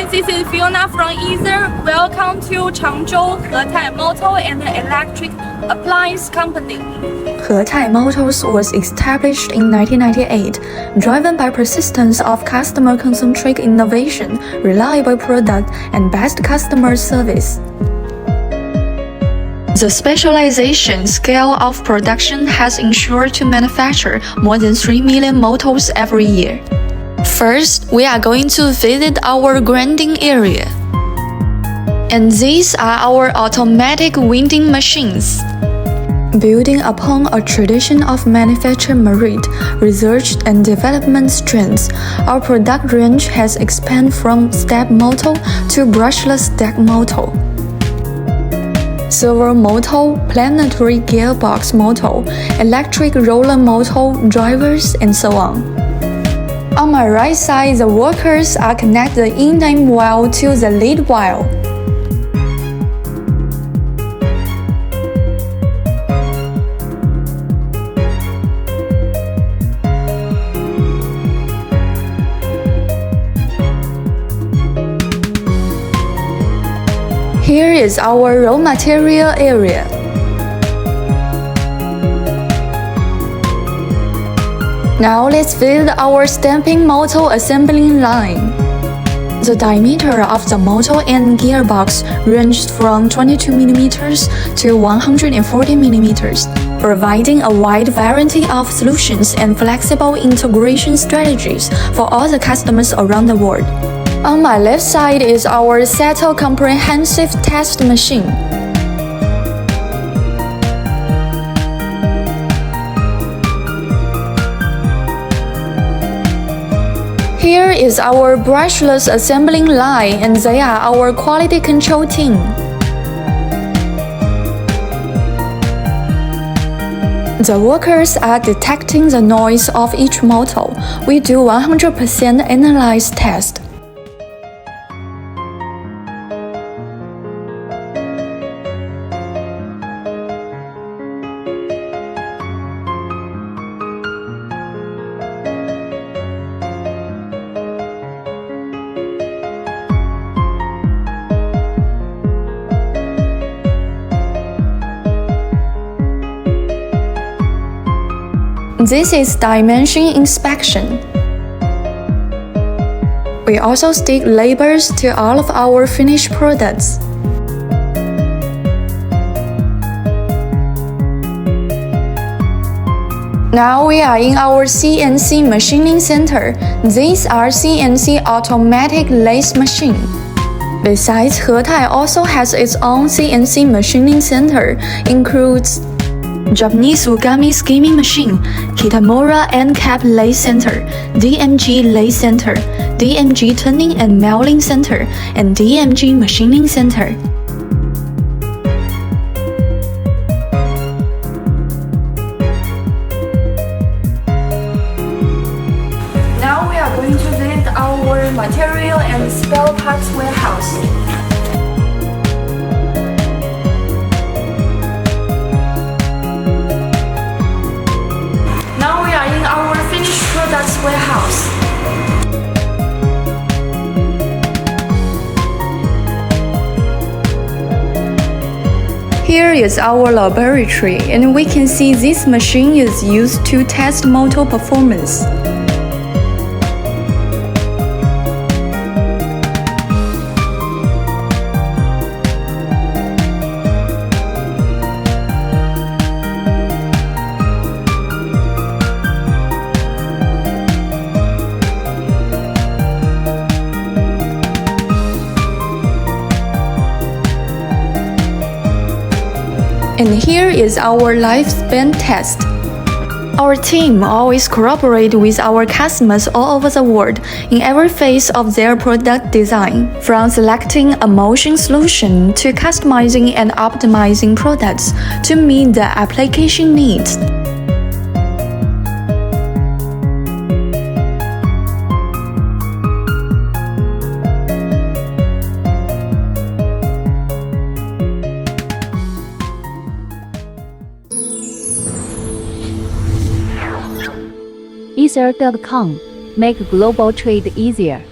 Hi, this is Fiona from Ether. Welcome to Changzhou Hetai Motor and Electric Appliance Company. Hetai Motors was established in 1998, driven by persistence of customer-centric innovation, reliable product, and best customer service. The specialization scale of production has ensured to manufacture more than 3 million motors every year. First, we are going to visit our grinding area. And these are our automatic winding machines. Building upon a tradition of manufacture merit, research and development strengths, our product range has expanded from step motor to brushless deck motor, servo motor, planetary gearbox motor, electric roller motor, drivers, and so on. On my right side, the workers are connected the in-name wire to the lead wire. Here is our raw material area. Now let's visit our stamping motor assembling line. The diameter of the motor and gearbox ranged from 22 mm to 140 mm, providing a wide variety of solutions and flexible integration strategies for all the customers around the world. On my left side is our Settle comprehensive test machine. Here is our brushless assembling line, and they are our quality control team. The workers are detecting the noise of each motor. We do 100% analyze test. This is dimension inspection. We also stick labels to all of our finished products. Now we are in our CNC machining center. These are CNC automatic lathe machine. Besides, Hetai also has its own CNC machining center, includes Japanese origami skimming machine, Kitamura and Cap lathe center, DMG lathe center, DMG turning and milling center, and DMG machining center. Now we are going to visit our material and spare parts warehouse. Warehouse. Here is our laboratory, and we can see this machine is used to test motor performance. And here is our lifespan test. Our team always cooperate with our customers all over the world in every phase of their product design, from selecting a motion solution to customizing and optimizing products to meet the application needs. Ether.com. Make global trade easier.